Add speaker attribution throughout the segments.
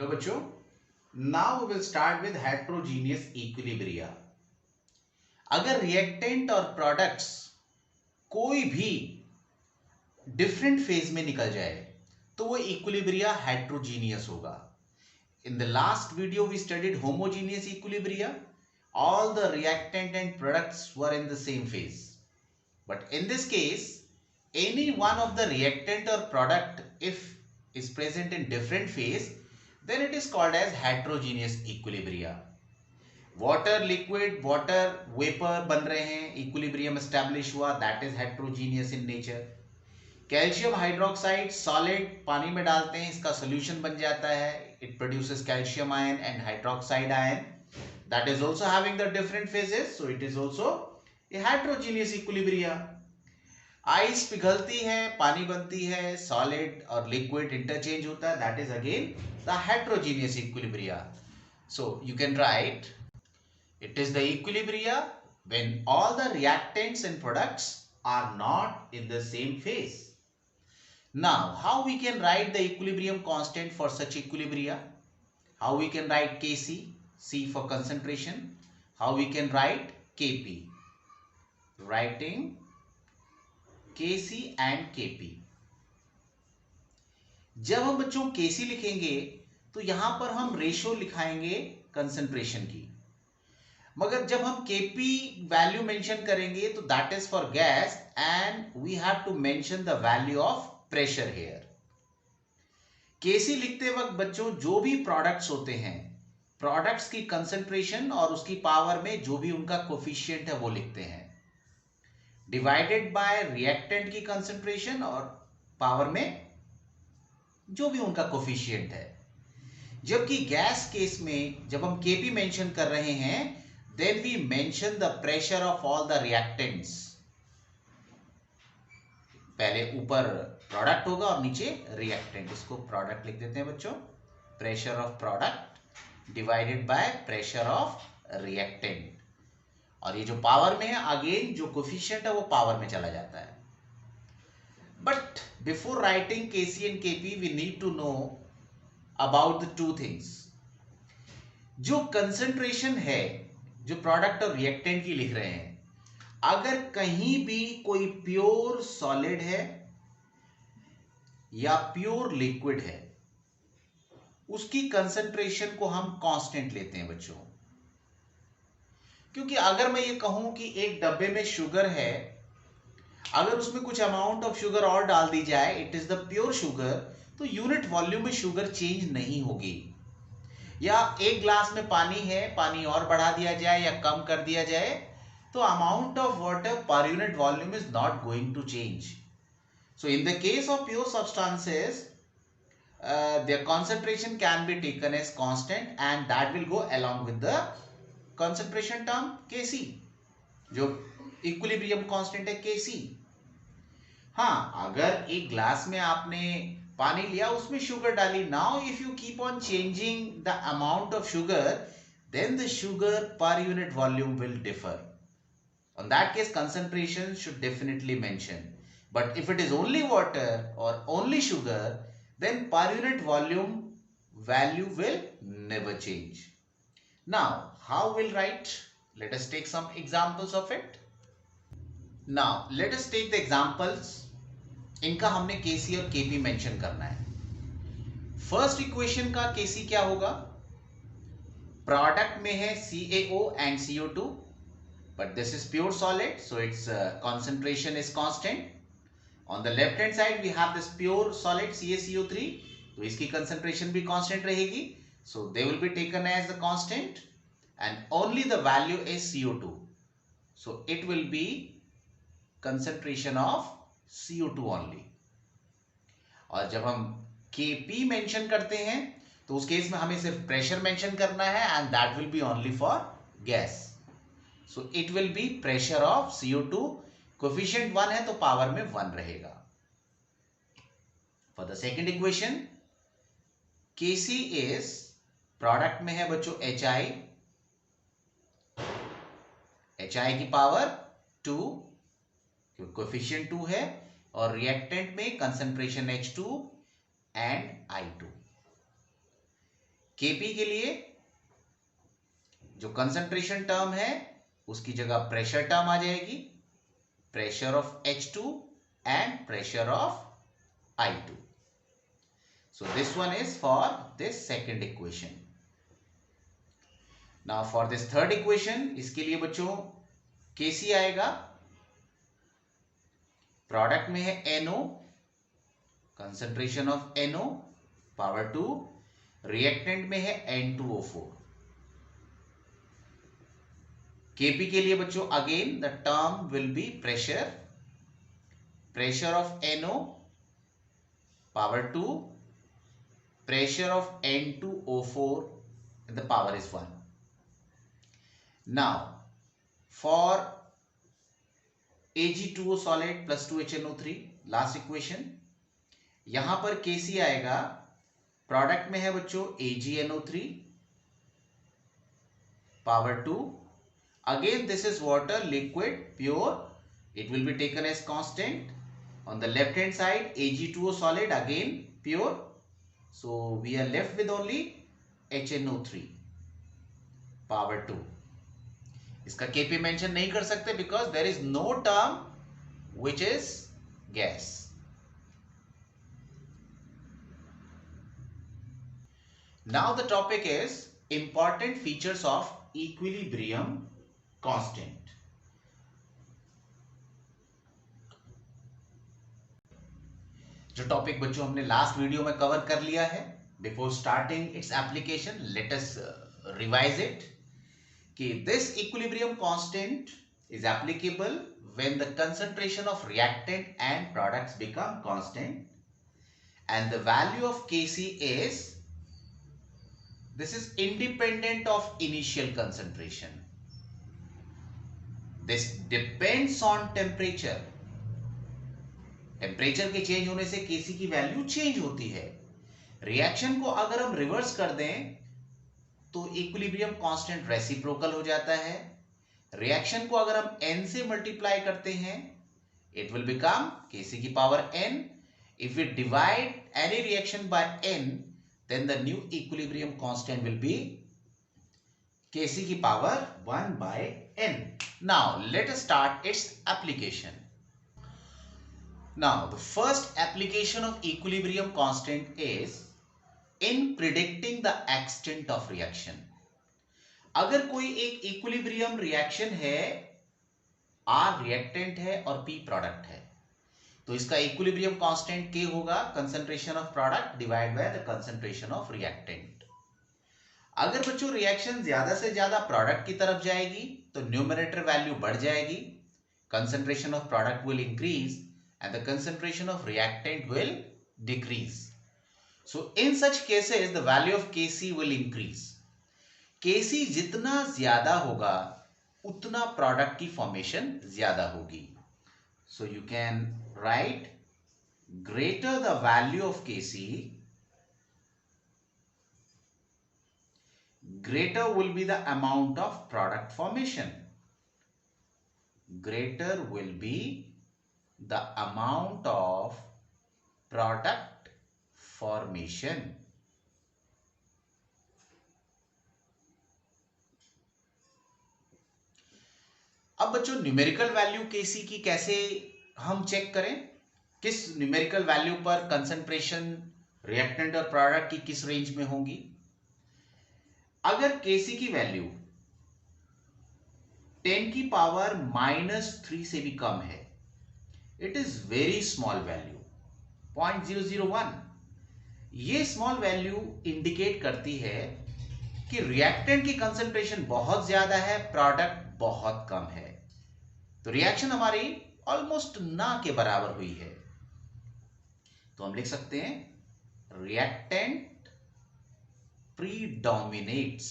Speaker 1: Hello बच्चों, now we will start with heterogeneous equilibria. अगर reactant और प्रोडक्ट्स कोई भी डिफरेंट फेज में निकल जाए तो वो इक्विलिब्रिया हेट्रोजीनियस होगा। In the last video we studied homogeneous equilibria. All the reactant and products were in the same phase. But in this case, any one of the reactant or product if is present in different phase, then it is called as heterogeneous equilibria. Water liquid, water vapor बन रहे हैं, equilibrium establish हुआ, that is heterogeneous in nature. Calcium hydroxide solid पानी में डालते हैं, इसका solution बन जाता है, it produces calcium ion and hydroxide ion, that is also having the different phases, so it is also a heterogeneous equilibria. Ice पिघलती है, पानी बनती है, सॉलिड और लिक्विड इंटरचेंज होता है, that is again the heterogeneous equilibria. So you can write it is the equilibria when all the reactants and products are not in the same phase. Now, how we can write the equilibrium constant for such equilibria? How we can write Kc, C for concentration. How we can write Kp? Writing Kc and Kp. जब हम बच्चों Kc लिखेंगे तो यहां पर हम ratio लिखाएंगे concentration की, मगर जब हम Kp वैल्यू मेंशन करेंगे तो that is for gas and we have to mention the value of pressure here. Kc लिखते वक्त बच्चों जो भी प्रोडक्ट्स होते हैं, प्रोडक्ट्स की कंसंट्रेशन और उसकी पावर में जो भी उनका कोफिशिएंट है वो लिखते हैं, डिवाइडेड बाय रिएक्टेंट की कंसंट्रेशन और पावर में जो भी उनका कोफिशिएंट है। जबकि गैस केस में जब हम Kp मेंशन कर रहे हैं, then we mention the pressure of all the reactants. पहले ऊपर प्रोडक्ट होगा और नीचे रिएक्टेंट, इसको प्रोडक्ट लिख देते हैं बच्चों, pressure of product divided by pressure of reactant, और ये जो पावर में है अगेन जो कोफिशिएंट है वो पावर में चला जाता है। But before writing Kc and Kp we need to know about the two things. जो कंसंट्रेशन है जो प्रोडक्ट और रिएक्टेंट की लिख रहे हैं, अगर कहीं भी कोई प्योर सॉलिड है या प्योर लिक्विड है, उसकी कंसंट्रेशन को हम कांस्टेंट लेते हैं बच्चों। क्योंकि अगर मैं ये कहूं कि एक डब्बे में शुगर है, अगर उसमें कुछ अमाउंट ऑफ शुगर और डाल दी जाए, it is the pure sugar, तो यूनिट वॉल्यूम में शुगर चेंज नहीं होगी। या एक ग्लास में पानी है, पानी और बढ़ा दिया जाए या कम कर दिया जाए, तो अमाउंट ऑफ वाटर पर unit volume is not going to change. So in the case of pure substances their concentration can be taken as constant and that will go along with the concentration term Kc, जो equilibrium constant है Kc। हाँ, अगर एक glass में आपने पानी लिया, उसमें शुगर डाली, now if you keep on changing the amount of sugar, then the sugar पर unit volume will differ. On that case, concentration should definitely mention. But if it is only water or only sugar, then per unit volume value will never change. Now, how we'll write? Let us take some examples of it. Now, let us take the examples. इनका हमने Kc और Kp mention करना है। First equation का Kc क्या होगा? Product में है CaO and CO2, but this is pure solid, so its concentration is constant. On the left hand side we have this pure solid CaCO3, तो इसकी concentration भी constant रहेगी, so they will be taken as the constant and only the value is CO2, so it will be concentration of CO2 only. और जब हम Kp mention करते हैं तो उस केस में हमें सिर्फ प्रेशर मेंशन करना है and that will be only for gas. So it will be pressure of CO2, coefficient 1 है तो पावर में 1 रहेगा. For the second equation, Kc is product में है बच्चों HI, HI की पावर 2, क्योंकि कोफिशिएंट 2 है, और रिएक्टेंट में concentration H2 and I2. Kp के लिए जो कंसंट्रेशन टर्म है उसकी जगह प्रेशर टर्म आ जाएगी, pressure of H2 and pressure of I2. So this one is for this second equation. Now for this third equation, इसके लिए बच्चों Kc आएगा, प्रोडक्ट में है NO, concentration of NO power 2, reactant में है N2O4. Kp के लिए बच्चों again the term will be pressure, pressure of NO power 2, pressure of N2O4 and the power is 1. Now for Ag2O solid plus 2HNO3 last equation, यहां पर Kc आएगा, product में है बच्चों AgNO3 power 2, again this is water, liquid, pure, it will be taken as constant. On the left hand side Ag2O solid again pure, so we are left with only HNO3 power 2. इसका Kp mention नहीं कर सकते because there is no term which is gas. Now the topic is important features of equilibrium constant. जो topic बच्चों हमने last video में cover कर लिया है, before starting its application let us revise it कि this equilibrium constant is applicable when the concentration of reactant and products become constant and the value of Kc is this is independent of initial concentration. This depends on temperature. Temperature के change होने से Kc की value change होती है. Reaction को अगर हम reverse कर दें तो इक्विलिब्रियम कांस्टेंट रेसिप्रोकल हो जाता है. रिएक्शन को अगर हम n से मल्टीप्लाई करते हैं इट विल बिकम Kc की power n. If we divide any reaction by n then the new equilibrium constant will be Kc की power 1 by n. Now let us start its application. Now, the first application of equilibrium constant is in predicting the extent of reaction. अगर कोई एक equilibrium reaction है, R reactant है और P product है, तो इसका equilibrium constant K होगा concentration of product divided by the concentration of reactant. अगर बच्चों रिएक्शन ज्यादा से ज्यादा प्रोडक्ट की तरफ जाएगी तो न्यूमरेटर वैल्यू बढ़ जाएगी, concentration of product will increase and the concentration of reactant will decrease. So in such cases the value of Kc will increase. Kc जितना ज्यादा होगा उतना प्रोडक्ट की फॉर्मेशन ज्यादा होगी. So you can write greater the value of Kc, greater will be the amount of product formation. Greater will be the amount of product formation. अब बच्चों numerical value Kc की कैसे हम चेक करें, किस न्यूमेरिकल वैल्यू पर concentration reactant और product की किस रेंज में होंगी. अगर Kc की वैल्यू 10 की पावर -3 से भी कम है, it is very small value 0.001. ये स्मॉल वैल्यू इंडिकेट करती है कि रिएक्टेंट की कंसंट्रेशन बहुत ज्यादा है, प्रोडक्ट बहुत कम है, तो रिएक्शन हमारी ऑलमोस्ट ना के बराबर हुई है. तो हम लिख सकते हैं reactant प्रीडोमिनेट्स.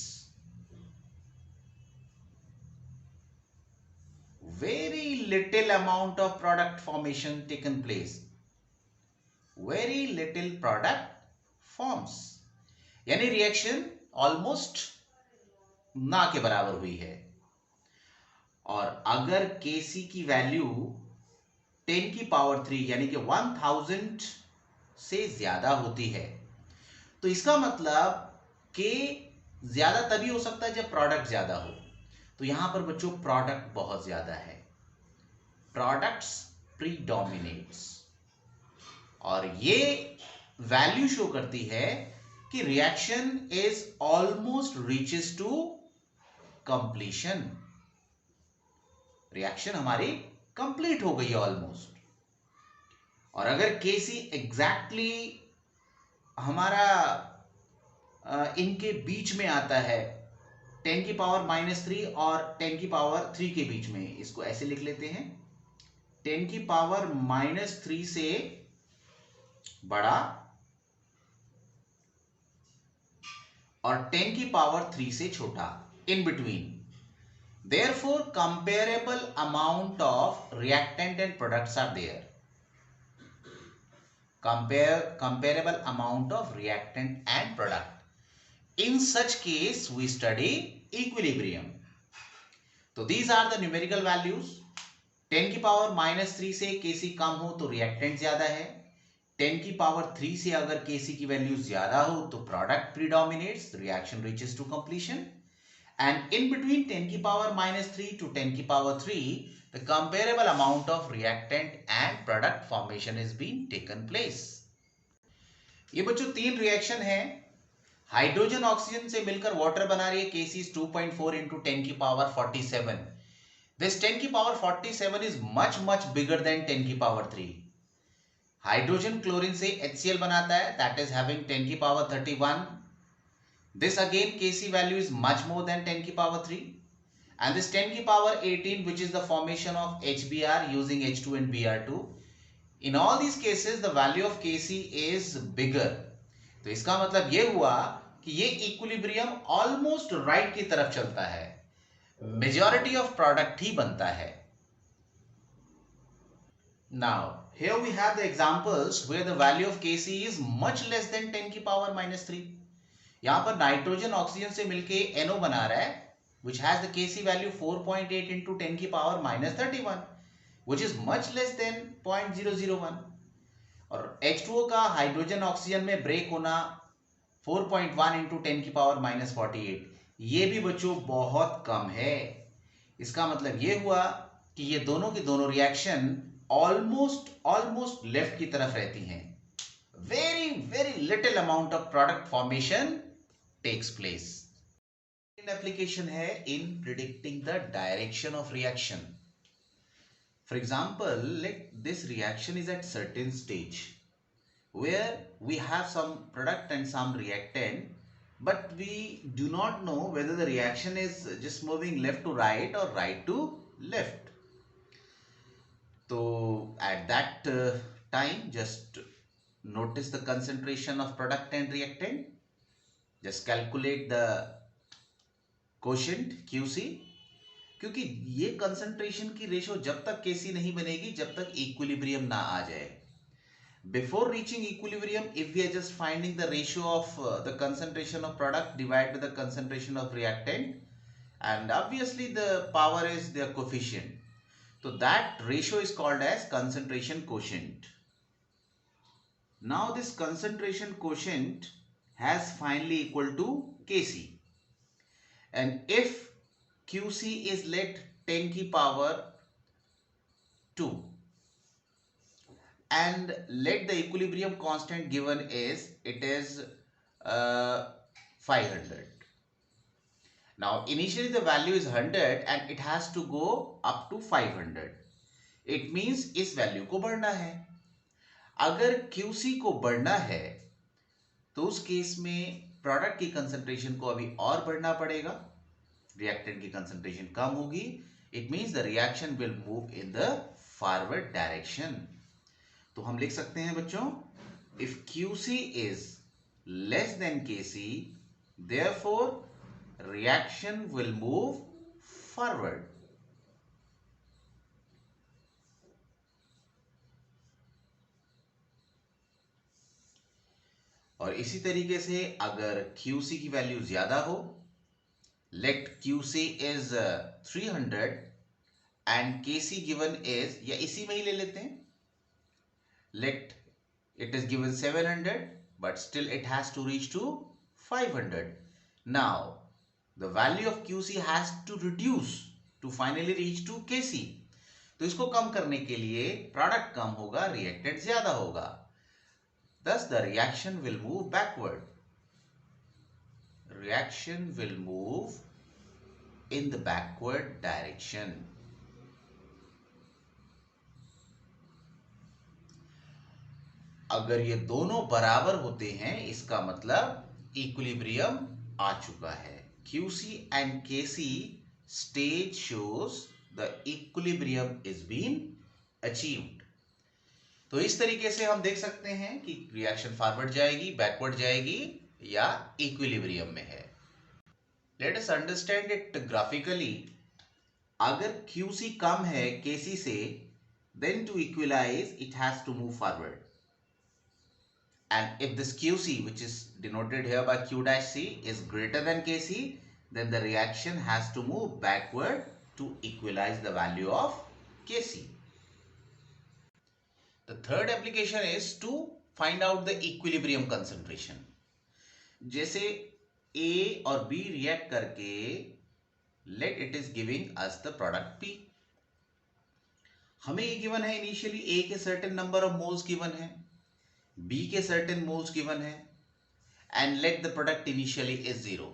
Speaker 1: Very little amount of product formation taken place. Very little product forms. यानी रिएक्शन ऑलमोस्ट ना के बराबर हुई है. और अगर Kc की वैल्यू 10 की पावर 3 यानी कि 1000 से ज्यादा होती है तो इसका मतलब के ज्यादा तभी हो सकता है जब प्रोडक्ट ज्यादा हो। तो यहां पर बच्चों प्रोडक्ट बहुत ज्यादा है, प्रोडक्ट्स प्रीडोमिनेट्स, और ये वैल्यू शो करती है कि reaction is almost reaches to completion. Reaction हमारी कंप्लीट हो गई है ऑलमोस्ट। और अगर केसी एग्जैक्टली हमारा इनके बीच में आता है, 10 की पावर -3 और 10 की पावर 3 के बीच में, इसको ऐसे लिख लेते हैं, 10 की पावर -3 से बड़ा और 10 की पावर 3 से छोटा, in between. Therefore, comparable amount of reactant and products are there. Comparable amount of reactant and product. In such case, we study equilibrium. तो these are the numerical values. 10 की पावर -3 से Kc कम हो तो reactant ज्यादा है, 10 की power 3 से अगर Kc की वैल्यू ज्यादा हो तो product predominates, reaction reaches to completion, and in between 10 की पावर -3 to 10 की power 3 the comparable amount of reactant and product formation is being taken place. ये बच्चों तीन रिएक्शन है, हाइड्रोजन ऑक्सीजन से मिलकर वाटर बना रही है, Kc is 2.4 into 10 की पावर 47. This 10 की power 47 is much bigger than 10 की पावर 3. हाइड्रोजन क्लोरीन से HCl बनाता है, that is having 10 की power 31. This again Kc value is much more than 10 की power 3, and this 10 की power 18 which is the formation of HBr using H2 and Br2. In all these cases the value of Kc is bigger. तो इसका मतलब ये हुआ कि ये equilibrium almost right की तरफ चलता है, मेजॉरिटी ऑफ प्रोडक्ट ही बनता है। Now here we have the examples where the value of Kc is much less than 10 की power -3. यहां पर नाइट्रोजन ऑक्सीजन से मिलके NO बना रहा है, which has the Kc value 4.8 into 10 की power -31, which is much less than 0.001. और H2O का हाइड्रोजन ऑक्सीजन में ब्रेक होना 4.1 into 10 की पावर -48, ये भी बच्चों बहुत कम है। इसका मतलब ये हुआ कि ये दोनों की दोनों रिएक्शन ऑलमोस्ट लेफ्ट की तरफ रहती हैं। very little amount of product formation takes place. Second application है in predicting the direction of reaction. For example, let this reaction is at certain stage where we have some product and some reactant, but we do not know whether the reaction is just moving left to right or right to left. So at that time, just notice the concentration of product and reactant. Just calculate the quotient QC, क्योंकि ये concentration की ratio जब तक Kc नहीं बनेगी जब तक equilibrium ना आ जाए. Before reaching equilibrium, if we are just finding the ratio of the concentration of product divided by the concentration of reactant, and obviously the power is their coefficient, so that ratio is called as concentration quotient. Now this concentration quotient has finally equal to Kc, and if Qc is let 10 की power 2 and let the equilibrium constant given is it is 500. Now initially the value is 100 and it has to go up to 500. It means इस value को बढ़ना है. अगर Qc को बढ़ना है तो उस केस में प्रोडक्ट की कंसंट्रेशन को अभी और बढ़ना पड़ेगा, रिएक्टेंट की कंसंट्रेशन कम होगी. It means the reaction will move in the forward direction. तो हम लिख सकते हैं बच्चों, if QC is less than KC, therefore reaction will move forward. और इसी तरीके से अगर QC की वैल्यू ज्यादा हो, let QC is 300 and KC given is, या इसी में ही ले लेते हैं, let it is given 700 but still it has to reach to 500. Now, the value of QC has to reduce to finally reach to KC. तो इसको कम करने के लिए प्रोडक्ट कम होगा, रिएक्टेंट ज्यादा होगा. Thus, the reaction will move backward. Reaction will move in the backward direction. अगर ये दोनों बराबर होते हैं, इसका मतलब इक्विलिब्रियम आ चुका है. QC and KC stage shows the equilibrium is being achieved. तो इस तरीके से हम देख सकते हैं कि रिएक्शन फॉरवर्ड जाएगी, बैकवर्ड जाएगी या इक्विलिब्रियम में है. Let us understand it graphically. अगर QC कम है KC से, then to equalize it has to move forward. And if this QC, which is denoted here by Q dash C, is greater than KC, then the reaction has to move backward to equalize the value of KC. The third application is to find out the equilibrium concentration. जैसे A और B react करके, let it is giving us the product P. हमें ये given है initially A के certain number of moles given है, B के certain moles given है, and let the product initially is 0.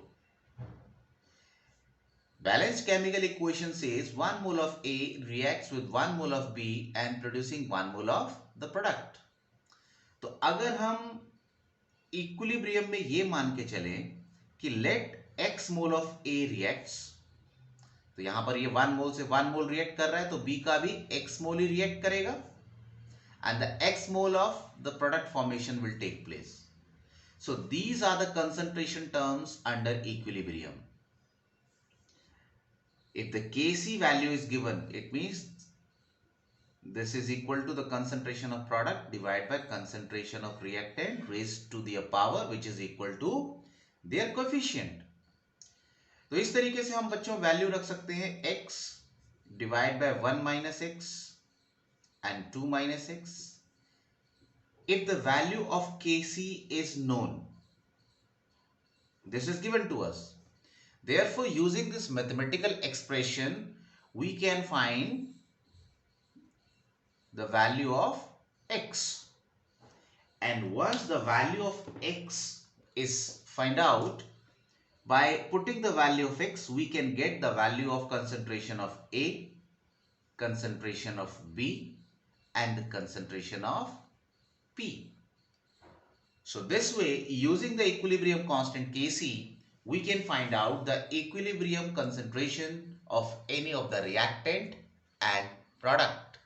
Speaker 1: Balanced chemical equation says 1 mole of A reacts with 1 mole of B and producing 1 mole of the product. तो अगर हम equilibrium में ये मान के चलें कि let x mole of A reacts, तो यहां पर ये 1 मोल से 1 मोल रिएक्ट कर रहा है, तो B का भी x मोल ही रिएक्ट करेगा, and the x mole of the product formation will take place. So these are the concentration terms under equilibrium. If the Kc value is given, it means this is equal to the concentration of product divided by concentration of reactant raised to the power, which is equal to their coefficient. तो इस तरीके से हम बच्चों value रख सकते हैं x divide by 1 minus x and 2 minus x. If the value of Kc is known, this is given to us. Therefore, using this mathematical expression, we can find the value of x. And once the value of x is find out, by putting the value of x, we can get the value of concentration of A, concentration of B, and the concentration of P. So this way, using the equilibrium constant Kc, we can find out the equilibrium concentration of any of the reactant and product.